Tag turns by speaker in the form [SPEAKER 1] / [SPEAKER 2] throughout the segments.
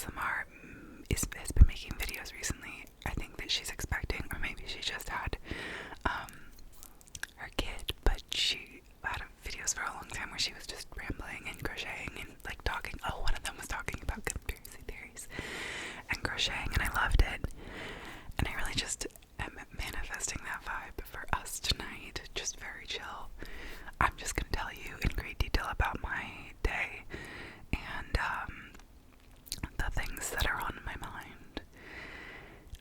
[SPEAKER 1] ASMR has been making videos recently. I think that she's expecting, or maybe she just had her kid, but she had videos for a long time where she was just rambling and crocheting and like talking. Oh, one of them was talking about conspiracy theories and crocheting, and I loved it. And I really just am manifesting that vibe for us tonight. Just very chill. I'm just gonna tell you in great detail about my day and the things that are on my mind.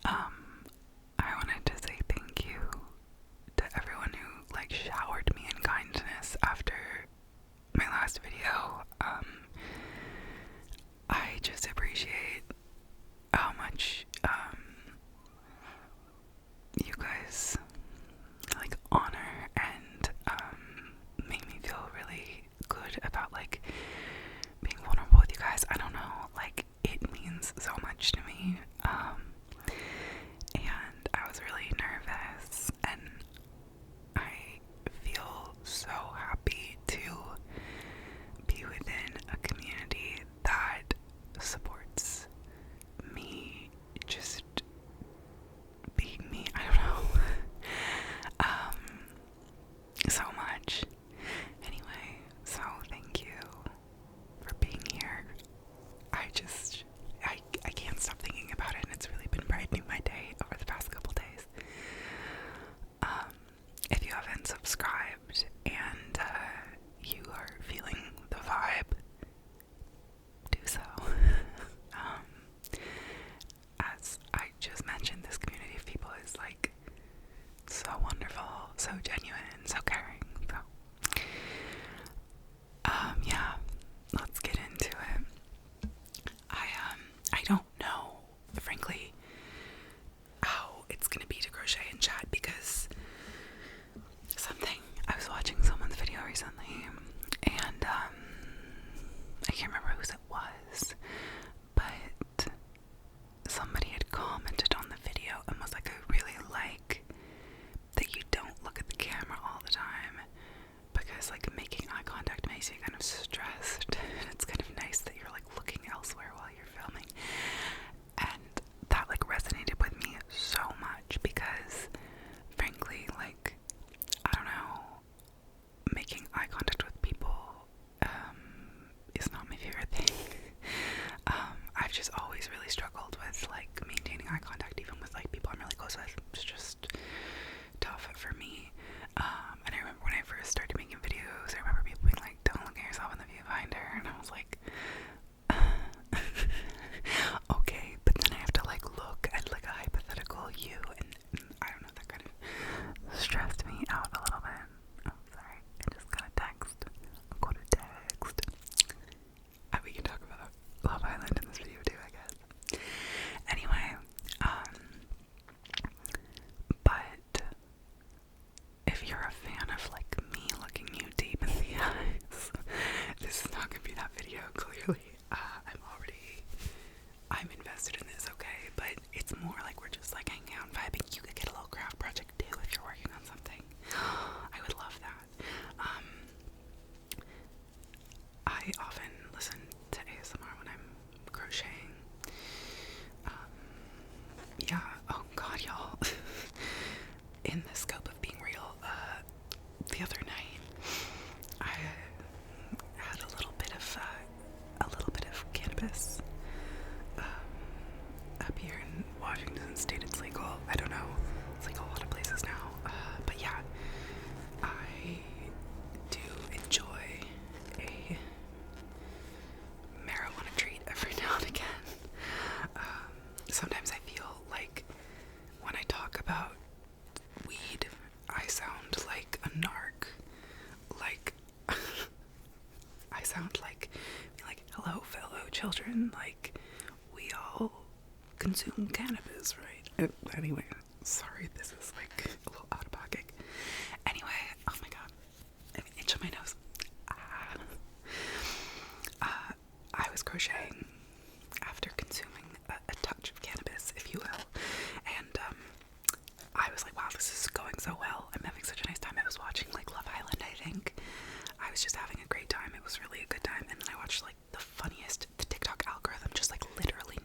[SPEAKER 1] I wanted to say thank you to everyone who like showered me in kindness after my last video. I just appreciate how much you guys like honor and make me feel really good about like being vulnerable with you guys. I don't know, like it means so much to me. And I was really nervous, and I feel so happy to be within a community that supports me just being me. I don't know. So much. Anyway, so thank you for being here. I can't stop thinking about it, and it's really been brightening my day over the past couple days. If you haven't subscribed and you are feeling the vibe, do so. As I just mentioned, this community of people is like so wonderful, so genuine, so caring. So, yeah, let's get into it. I don't know, frankly, how it's gonna be to crochet and chat, because I was watching someone's video recently, and I can't remember whose it was, but somebody had commented on the video and was like, I really like that you don't look at the camera all the time, because like making eye contact makes you kind of stressed, and it's kind of nice that you're like looking elsewhere while you're filming. And that like resonated with me so much, because frankly, like, I don't know, making eye contact with people is not my favorite thing. I've just always really struggled with like maintaining eye contact, even with like people I'm really close with. It's just tough for me. And I remember when I first started making videos, I remember people being like, don't look at yourself in the viewfinder, and I was like, okay, but then I have to like look at like a hypothetical you, and I don't know, that kind of stressed me out a little bit. Oh, sorry, I just got a text. I got a text. We can talk about Love Island in this video too, I guess. Anyway, but if you're a fan of like me looking you deep in the eyes, this is not gonna be that video, clearly. I'm invested in this, okay? But it's more like we're just like hanging out and vibing. You could get a little craft project too if you're working on something. I would love that. I often listen to ASMR when I'm crocheting. Yeah, oh god, y'all. In the scope of being real, the other night, I had a little bit of cannabis up here in Washington State. It's legal. I don't know. It's legal a lot of places now. But yeah, I do enjoy a marijuana treat every now and again. Sometimes I feel like when I talk about weed, I sound like a narc. Like, I sound like, hello, fellow children. Like, we all consume cannabis, right? Anyway, sorry, this is like a little out of pocket. Anyway, oh my god, I have an itch on my nose. I was crocheting after consuming a touch of cannabis, if you will, and I was like, wow, this is going so well. I'm having such a nice time. I was watching like Love Island, I think. I was just having a great time. It was really a good time. And then I watched like the TikTok algorithm just like literally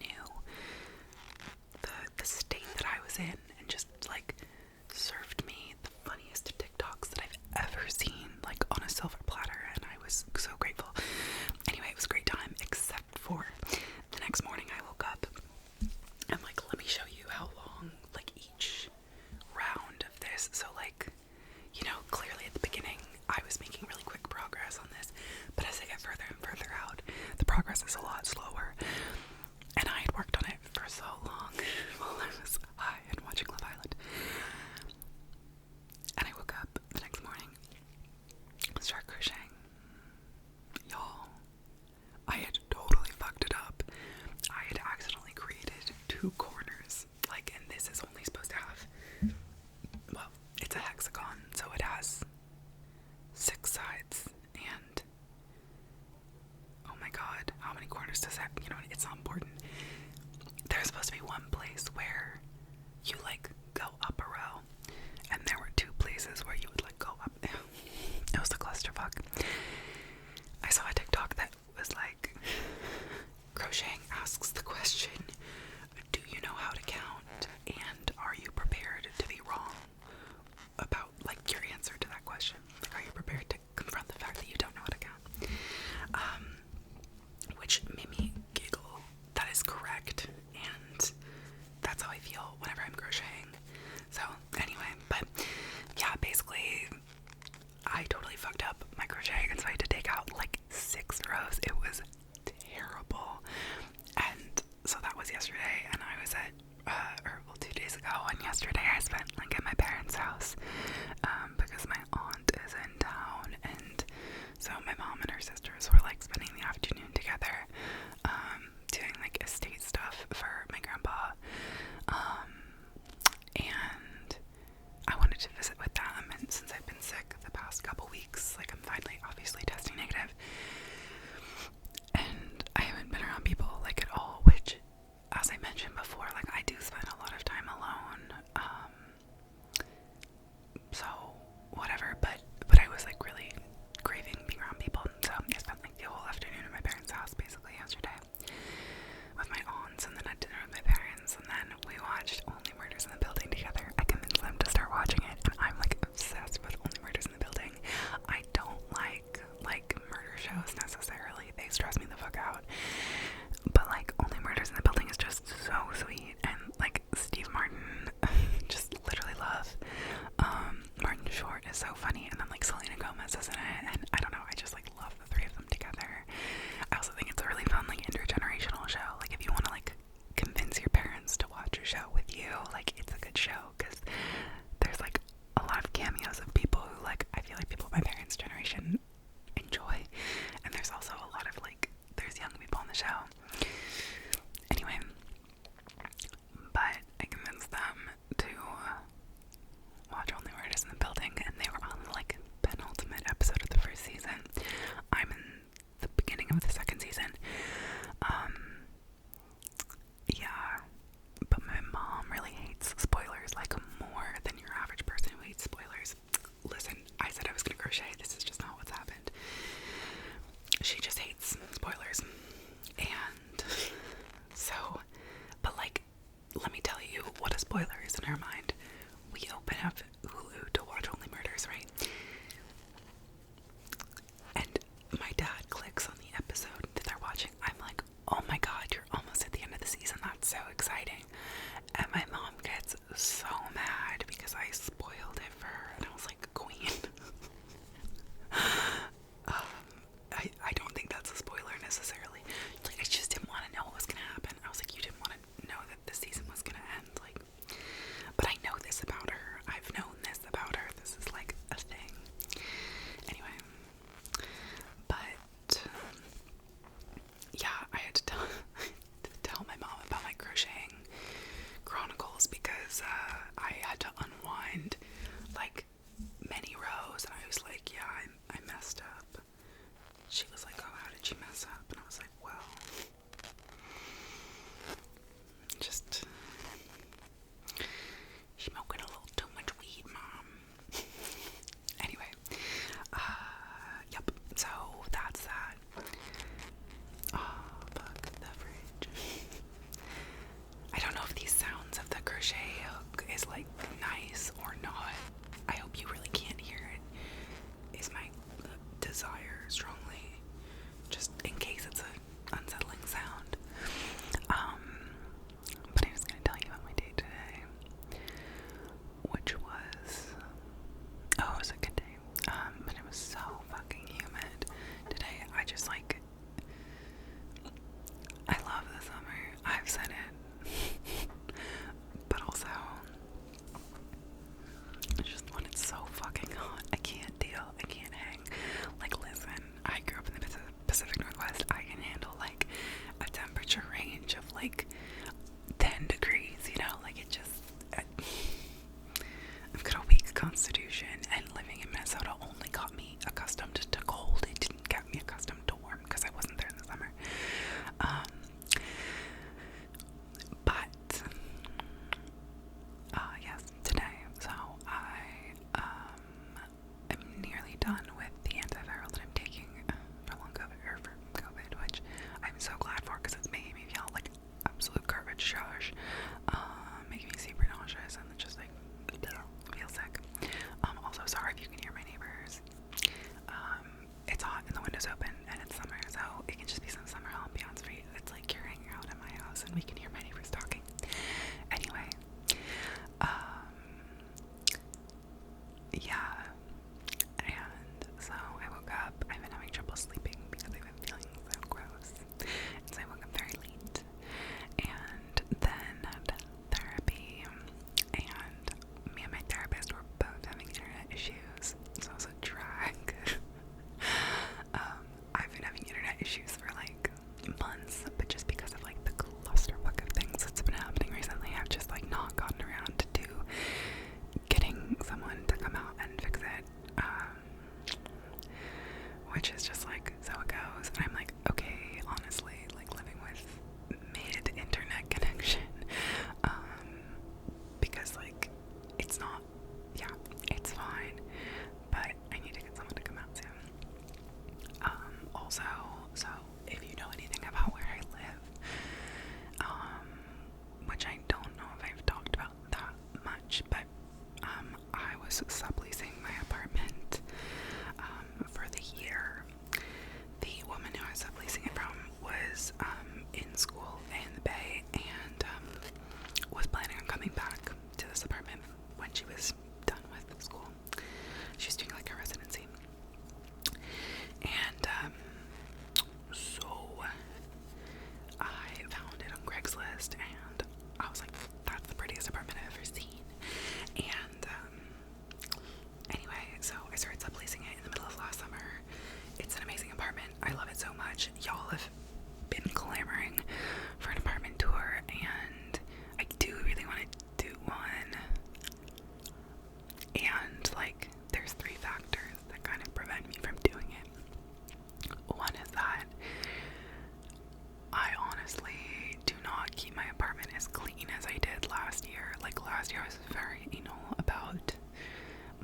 [SPEAKER 1] as clean as I did last year. Like last year I was very anal about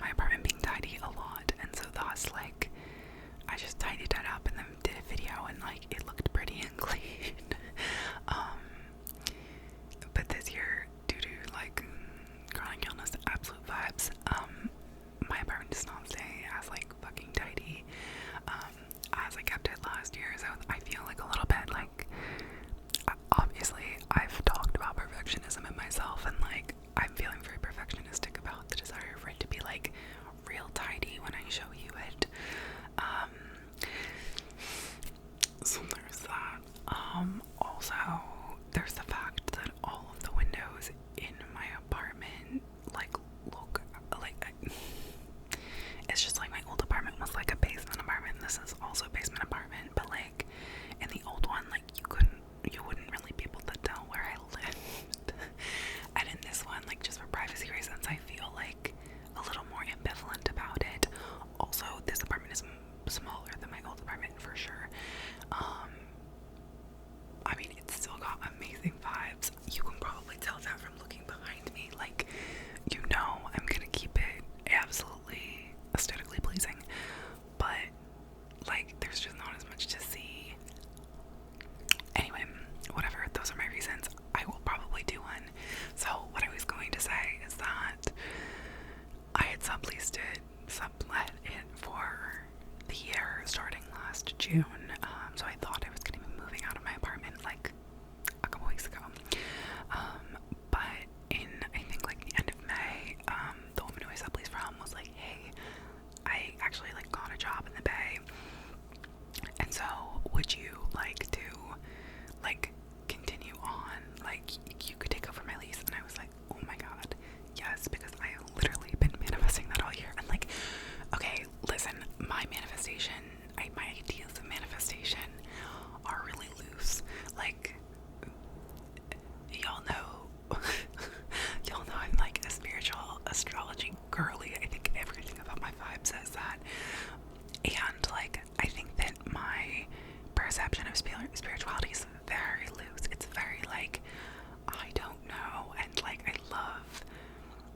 [SPEAKER 1] my apartment being tidy a lot, and so thus like I just tidied that up and then did a video and like it looked pretty and clean. But this year, due to like chronic illness, absolute vibes, my apartment does not stay as like fucking tidy as I kept it last year, so I feel like a little bit like, obviously I've talked about perfectionism in myself, and like I'm feeling very perfectionistic about the desire for it to be like real tidy when I show you it. So there's that. Also there's the fact that all of the windows in my apartment like look like it's just like my old apartment was like a basement apartment. This is also a basement apartment, but like in the old one, like you wouldn't really be able to tell where I lived. And in this one, like just for privacy reasons, I feel like a little more ambivalent about it. Also, this apartment is smaller than my old apartment for sure. I mean, it's still got amazing vibes. You can probably tell that from looking behind me. Like, you know, I'm gonna keep it absolutely aesthetically pleasing, but like there's just not as much to see. Anyway, whatever, those are my reasons. I will probably do one. So what I was going to say is that I had sublet it for the year starting last June. So I thought I was going to be moving out of my apartment like a couple weeks ago. But in, I think like the end of May, the woman who I subleased from was like, hey, I actually like got a job in the Bay, and so would you like to like continue on, like you could take over my lease? And I was like, oh my god, yes, because I have literally been manifesting that all year. And like, okay, listen, my ideas of manifestation are really loose. Like, y'all know I'm like a spiritual astrology girly. I think everything about my vibe says that. And like, I think that my perception of spirituality is very loose. It's very like, I don't know, and like I love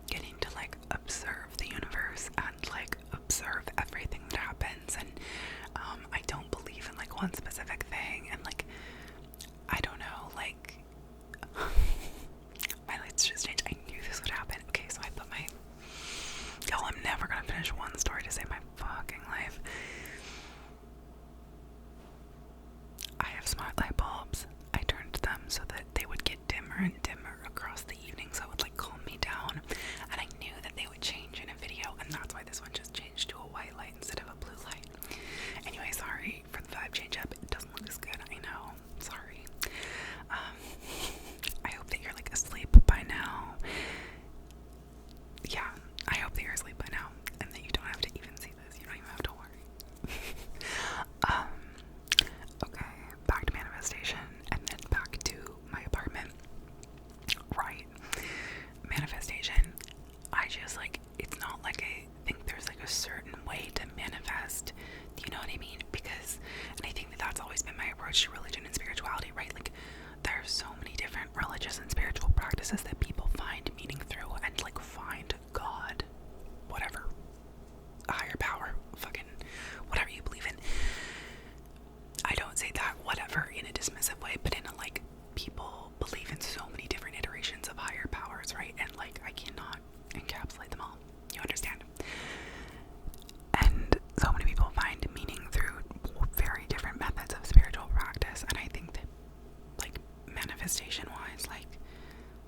[SPEAKER 1] getting to like observe the universe and like observe everything that happens, and I don't believe in like one specific thing, and like I don't know, like my lights just changed. I knew this would happen. Okay, so I put my I'm never gonna finish one story to save my fucking life. I have smart light bulbs. I turned them so that they would get dimmer and dimmer across the evening, so it would like calm me down, and I knew that they would change in a video, and that's why this one just changed to a white light instead of a blue light. Anyway, sorry for the vibe change up. It doesn't look as good, I know. Sorry. I hope that you're like asleep by now. Yeah, I hope that you're asleep by now, and that you don't have to even see this. You don't even have to worry. Okay, back to manifestation, and then back to my apartment. Right. Manifestation. I just like, it's not like I think there's like a certain way to manifest. Do you know what I mean? Because, and I think that that's always been my approach to religion and spirituality, right? Like, there's so many different religious and spiritual practices that people find meaning through and like find God, whatever, a higher power, fucking whatever you believe in. I don't say that whatever in a dismissive way, but in a like, people believe in so many different iterations of higher powers, right? And like, I cannot encapsulate them all. You understand? And so many people find meaning through very different methods of spiritual practice, and I think that like manifestation wise, like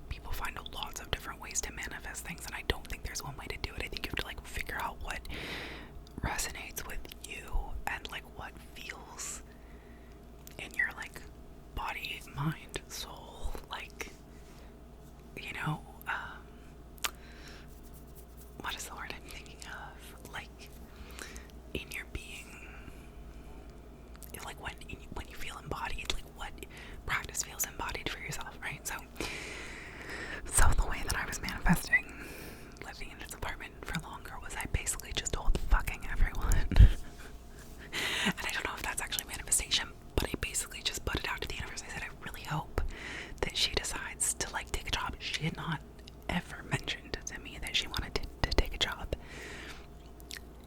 [SPEAKER 1] people find lots of different ways to manifest things, and I don't think there's one way to do it. I think you have to like figure out what resonates with you and like what feels in your like body, mind, soul, like, you know, what is the word I'm thinking of? Like, in your being, like when you feel embodied, like what practice feels embodied for yourself, right? So the way that I was manifesting living in this apartment for longer was I basically just told fucking everyone. And I don't know if that's actually manifestation, but I basically just put it out to the universe. I said, I really hope she had not ever mentioned to me that she wanted to take a job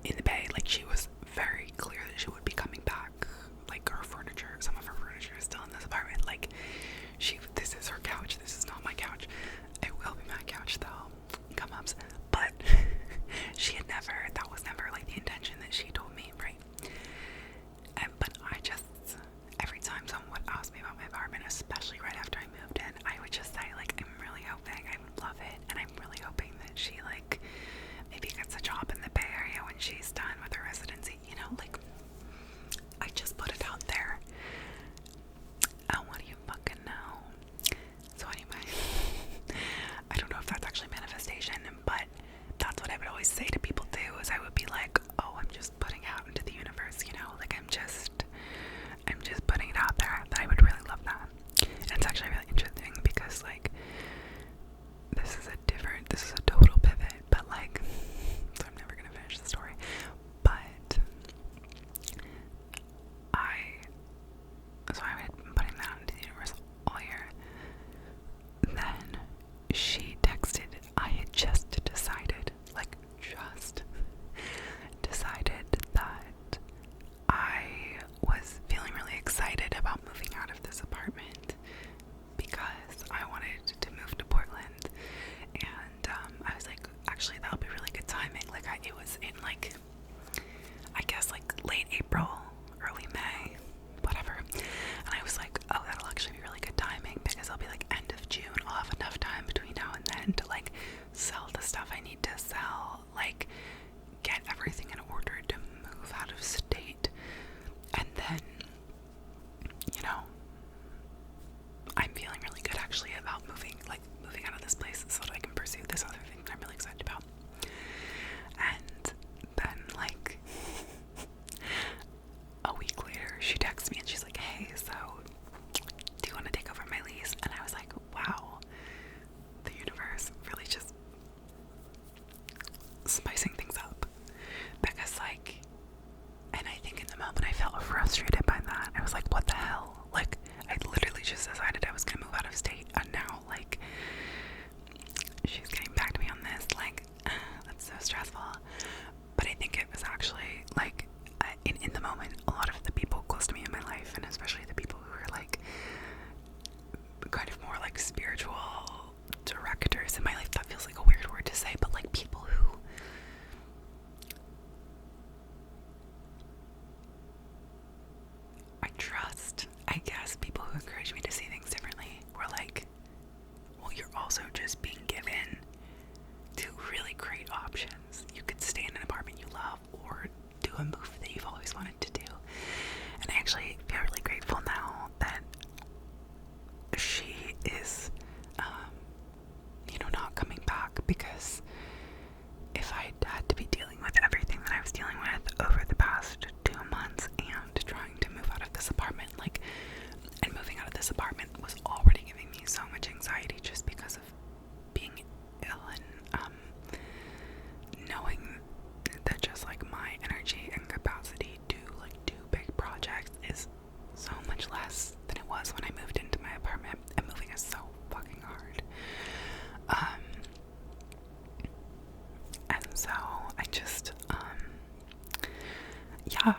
[SPEAKER 1] in the Bay. Like, she was very clear that she would be coming back. Like, her furniture, some of her furniture is still in this apartment. Like, this is her couch, this is not my couch. It will be my couch though, come ups. But she had never, that was never like the intention that she told me, right? But I just, every time someone would ask me about my apartment, especially right after I moved in, I would just say, like, I'm really hoping, I love it, and I'm really hoping that she, like, maybe gets a job in the Bay Area when she's done with her residency, you know, like, I just put it out there. Oh, what do you fucking know? So anyway, I don't know if that's actually manifestation, but that's what I would always say to people too, is I would be like, oh, I'm just putting out into the universe, you know, like I'm just putting it out there, that I would really love that. And it's actually really interesting because, like, this is a total pivot, but like, so I'm never gonna finish the story, but I had been putting that into the universe all year. Then she texted, I had just decided that I was feeling really excited about moving out of this apartment because I wanted to move to Portland, and I was like, actually that'll be really good timing. Like, it was in, like, I guess like late April, early May, whatever, and I was like, oh, that'll actually be really good timing because I'll be like end of June, I'll have enough time between now and then to like sell the stuff I need to sell, like get everything in order to move out of state, and then, you know, I'm feeling really good actually about moving out of this place so that I can pursue this other thing that I'm really excited about. And then, like, a week later, she texts me and she's like, hey, so do you want to take over my lease? And I was like, wow, the universe really just spicing things up. Because, like, and I think in the moment I felt frustrated by that. I was like, what the hell? Like, I literally just decided I was gonna move out of state, and now, like, she's getting back to me on this. Like, that's so stressful. But I think it was actually, like, in the moment, a lot of the people close to me in my life, and especially the people who are, like, kind of more, like, spiritual directors in my life, that feels like a weird word to say, but, like, people who I trust, I guess, people who encourage me to see things differently, were like, well, you're also just being given two really great options. You could stay in an apartment you love or do a move that you've always wanted to do. And I actually feel really grateful now that she is, you know, not coming back, because if I had to be dealing with everything that I was dealing with over the past 2 months and trying to move out of this apartment, like, and moving out of this apartment was already giving me so much anxiety just because of being ill and knowing that just like my energy and capacity to like do big projects is so much less than it was when I moved into my apartment, and moving is so fucking hard. And so I just yeah,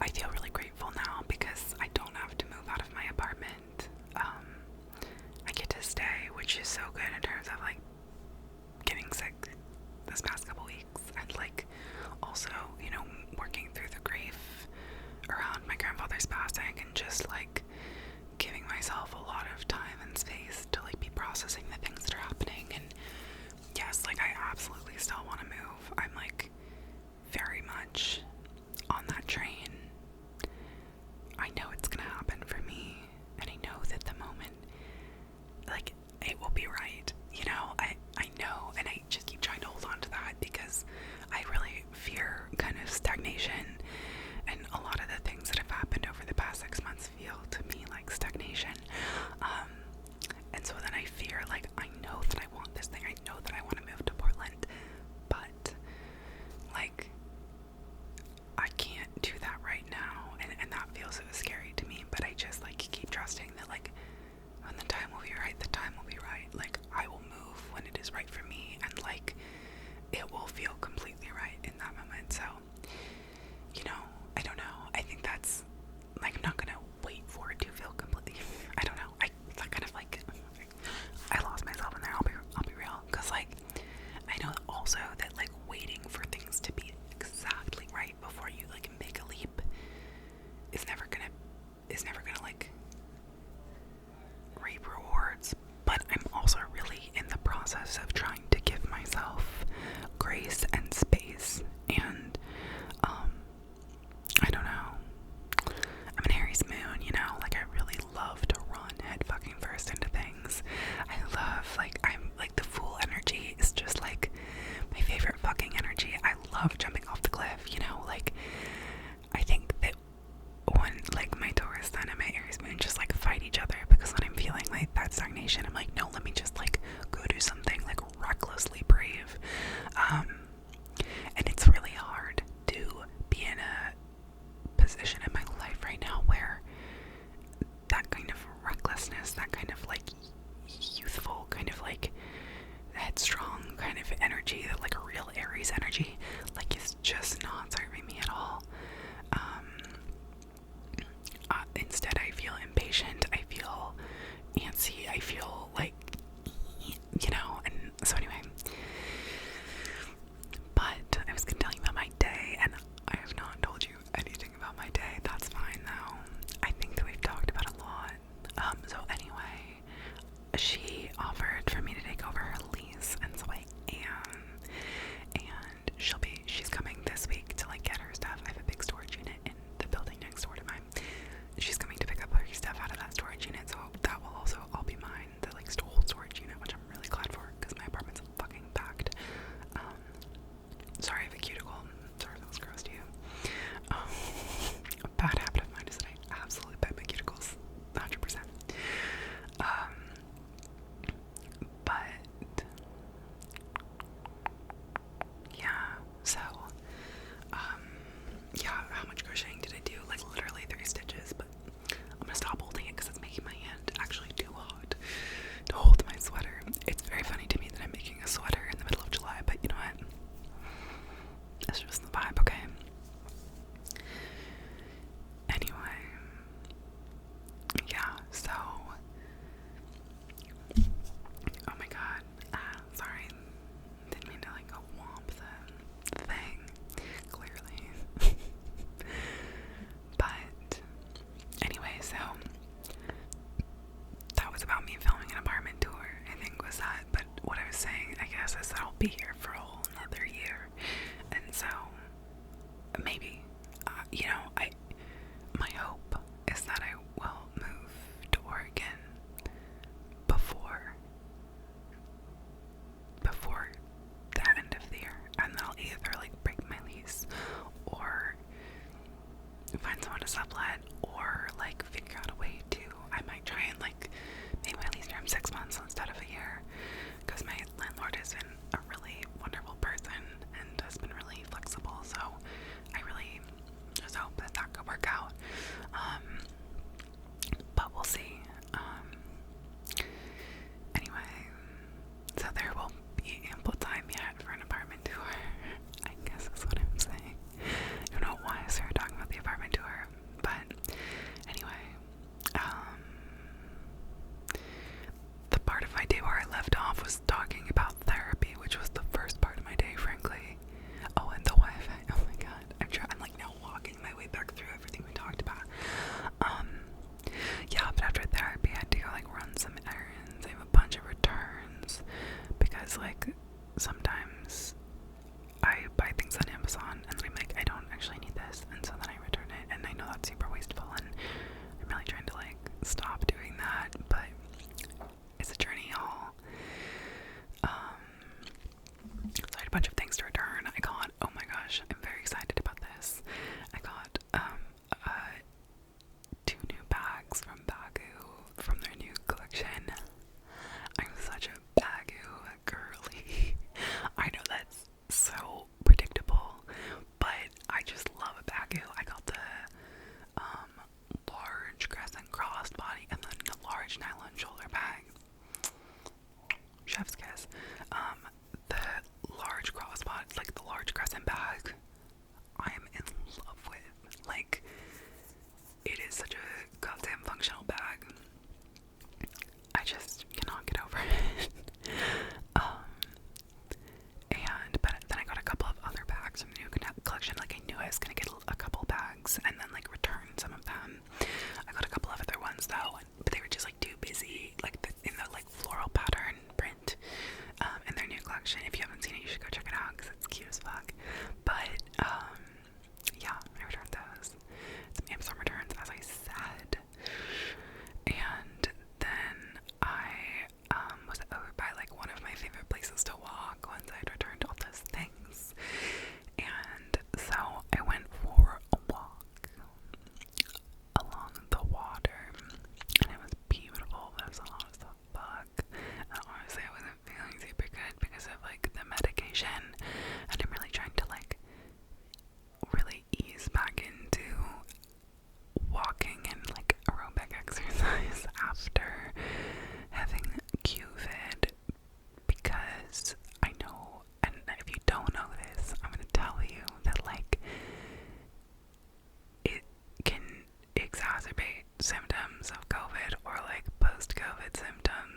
[SPEAKER 1] I feel really grateful now because I don't have to move out of my apartment. I get to stay, which is so good in terms of like getting sick this past couple weeks, and like also, you know, working through the grief around my grandfather's passing, and just like giving myself a lot of time and space to like be processing the things that are happening. And yes, like I absolutely still want to move. I'm like very much on that train. I know it's gonna happen for me, and I know that the moment, like, it will be right, you know. I know, and I just keep trying to hold on to that because I really fear kind of stagnation, and a lot of the things that have happened over the past 6 months feel to me like stagnation. And so then I fear, like, I know that I want this thing, I know that I want to move to Portland, but like I can't do that right now, and that feels so scary to me. But I just like keep trusting that like when the time will be right, the time will be right. destination. I'm like, no, let me just like go do something like recklessly brave. And it's really hard to be in a position in my life right now where that kind of recklessness, that kind of like youthful, kind of like headstrong kind of energy, that like a real Aries energy, like it's just not serving me at all. Instead I feel impatient, I feel antsy, I feel like, you know, and so anyway. But I was gonna tell you about my day, and I have not told you anything about my day. That's fine though. I think that we've talked about a lot. So anyway, she offered for me to take over her lease, and so I am. And she's coming this week to like get her stuff. I have a big storage unit in the building next door to mine. She's coming to pick up her stuff out of that storage unit, so that will also all be mine. The like whole storage unit, which I'm really glad for, because my apartment's fucking packed. Sorry I have a cuticle. Sorry if that was gross to you. A bad habit of mine is that I absolutely bite my cuticles, 100%. But yeah, so yeah, how much crocheting did I do? Like literally 3 stitches, but I'm gonna stop holding it because it's making my hand actually too hot to hold my sweater. It's very funny to me that I'm making a sweater in the middle of July, but you know what? That's just the vibe, okay? Anyway, yeah, so, oh my god, sorry, didn't mean to like go womp the thing, clearly. But anyway, so that was about me filming an apartment tour, I think was that. But what I was saying, I guess, is that I'll be here for a whole another year, and so maybe, you know, my hope is that I will move to Oregon before the end of the year, and then I'll either like break my lease or find someone to sublet, or like figure out a way to, I might try and like make my lease term 6 months instead of a year, because my landlord has been a really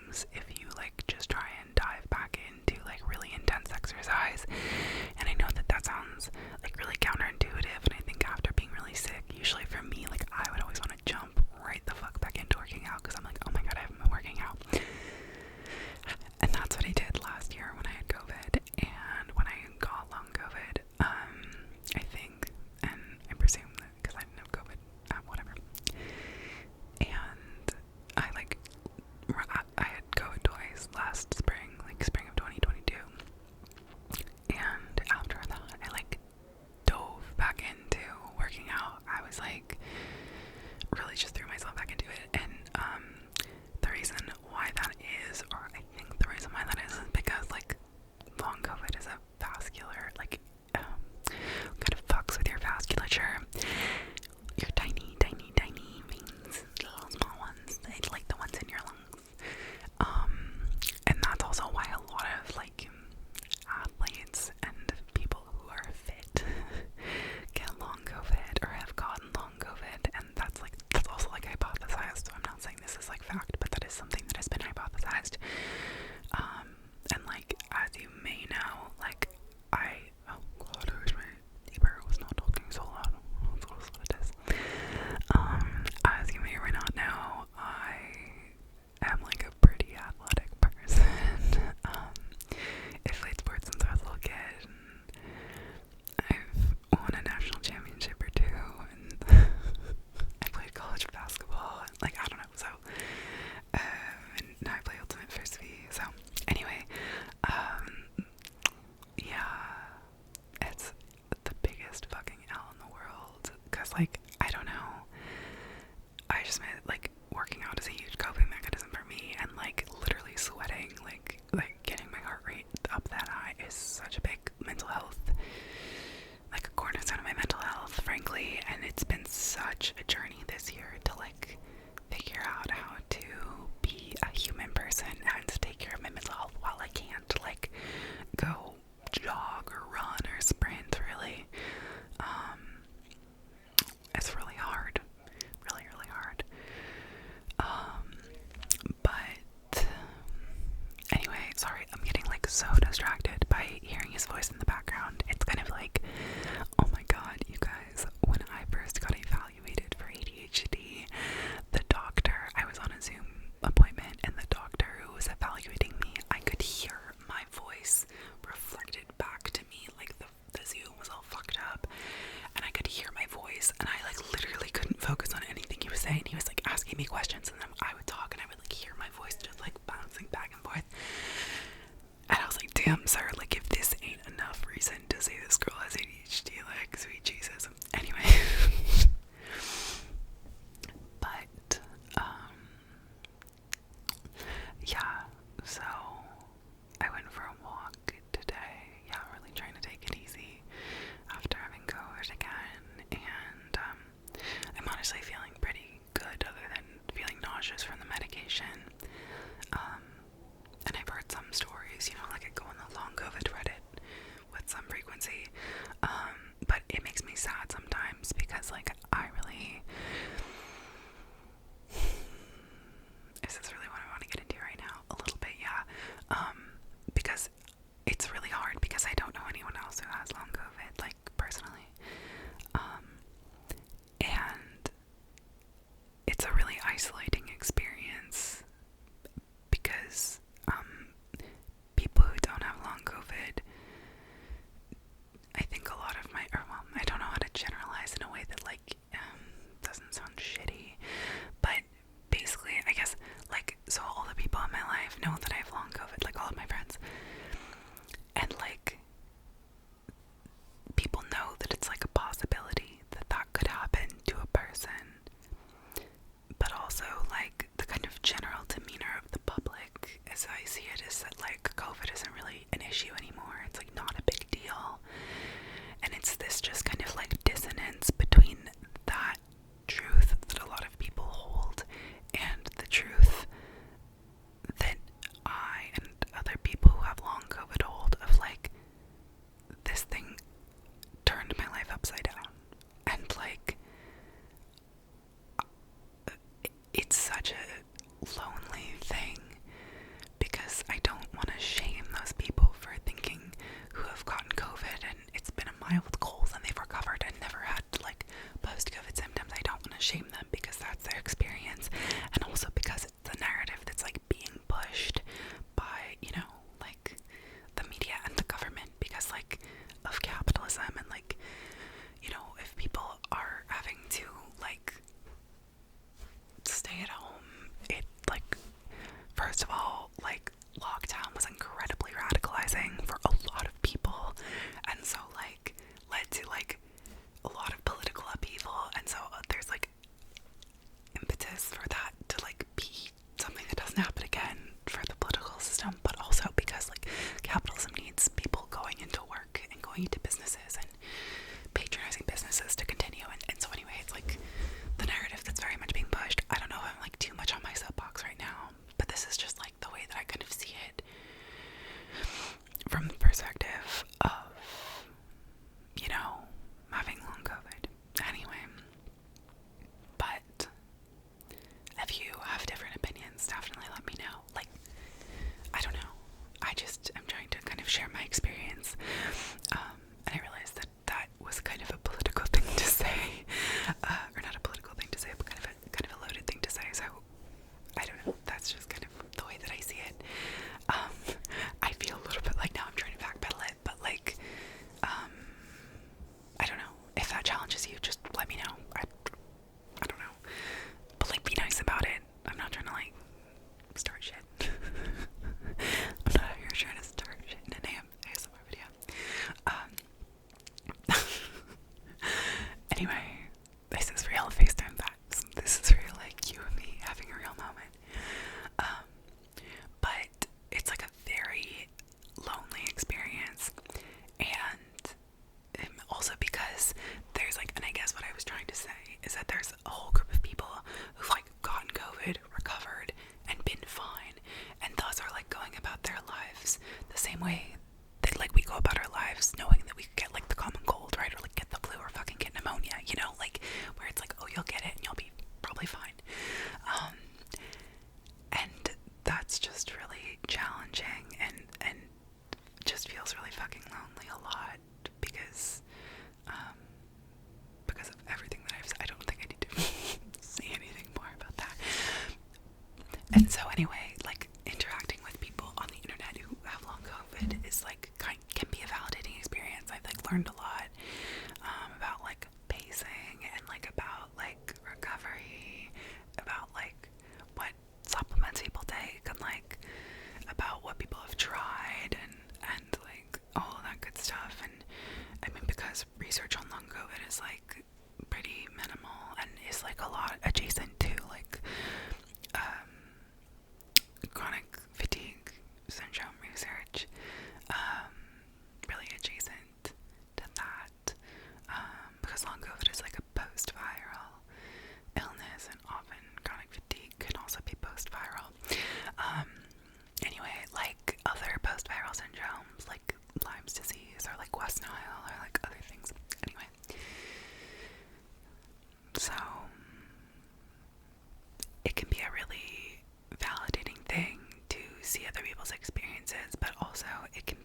[SPEAKER 1] times if you like just try and dive back into like really intense exercise. And I know that that sounds like really counterintuitive, and I think after being really sick, usually for me, like I would always want to jump right the fuck back into working out because I'm like, oh my god, I haven't been working out. And that's what I did last year when I had COVID, and when I got long COVID, I think, and I presume that because I didn't have COVID, whatever. And I had COVID twice last spring, like spring of 2022. And after that, I like dove back into working out. I was like, really just threw myself back into it. And the reason why that is, or I think the reason why that is because like long COVID is a vascular, like kind of fucks with your vasculature. Your tiny veins, little small ones, like the ones in your lungs. And that's also why a lot of like athletes and people who are fit get long COVID or have gotten long COVID, and that's also like hypothesized. So I'm not saying this is like fact, but that is something that has been hypothesized. And like as you may know, like oh god, I wish my neighbor was not talking so loud. That's what it is. As you may or may not know, I am like a pretty athletic person. I've played sports since I was a little kid, and I've won a national championship or two, and I played college basketball, and like, I don't know, so, and now I play Ultimate Frisbee, so, anyway, yeah, it's the biggest fucking L in the world, cause like, I don't know, I just meant, like, working out is a huge coping mechanism for me, and like, literally sweating, like getting my heart rate up that high is such a big mental health, like a cornerstone of my mental health, frankly, and it's been such a journey this year to like figure out how to be a human person and to take care of my mental health while I can't like go jog or run or sprint, really. It's really hard, really hard. But anyway, sorry, I'm getting like so distracted by hearing his voice in the background. It's kind of like, oh my god, you guys, when I first got evaluated for ADHD, the doctor, I was on a Zoom appointment, and the doctor who was evaluating me, I could hear my voice reflected back to me, like the Zoom was all fucked up, and I could hear my voice, and I like literally couldn't focus on anything he was saying. He was like asking me questions, and then I would talk, and I would like hear my voice just like bouncing back and forth. And I was like, damn, sir, like if this ain't enough reason to say this girl has ADHD, like sweet Jesus. Anyway. But yeah, so I went for a walk today. Yeah, really trying to take it easy after having COVID again, and I'm honestly feeling pretty good other than feeling nauseous way that I kind of see it from the perspective of, you know, having long COVID. Anyway, but if you have different opinions, definitely let me know. Like, I don't know. I just am trying to kind of share my experience. And I realized that that was kind of a political thing to say. Or not a political thing to say, but kind of a loaded thing to say. So, I don't know. That's just kind of the way that I see it. I feel a little bit like now I'm trying to backpedal it, but like, I don't know. If that challenges you, just let me know. I don't know. But like, be nice about it. I'm not trying to like start shit. I'm not out here trying to start shit in an ASMR video. Anyway, this is real FaceTime vibes. This is real, like, you and me having a real moment. But it's like a very lonely experience, and also because there's like, and I guess what I was trying to say is that there's a whole group of people who've like gotten COVID, recovered, and been fine, and thus are like going about their lives the same way that like we go about our lives knowing that we could get like the common cold, right, or like get the flu or fucking get pneumonia, you know, like where it's like, oh, you'll get it and you'll be probably fine. And that's just really challenging and just feels really fucking lonely a lot because of everything that I've said. I don't think I need to say anything more about that. And so anyway, like, interacting with people on the internet who have long COVID is like can be a validating experience. I've like learned a lot about like pacing and like about like recovery, about like what supplements people take, and like about what people have tried, and like all of that good stuff. And I mean, because research on long COVID is like pretty minimal and is like a lot adjacent to like chronic fatigue syndrome research, really adjacent to that, because long COVID is like a post-viral illness, and often chronic fatigue can also be post-viral. Anyway, like other post-viral syndromes like Lyme's disease or like West Nile or like other things. Anyway, so it can be a really validating thing to see other people's experiences, but also it can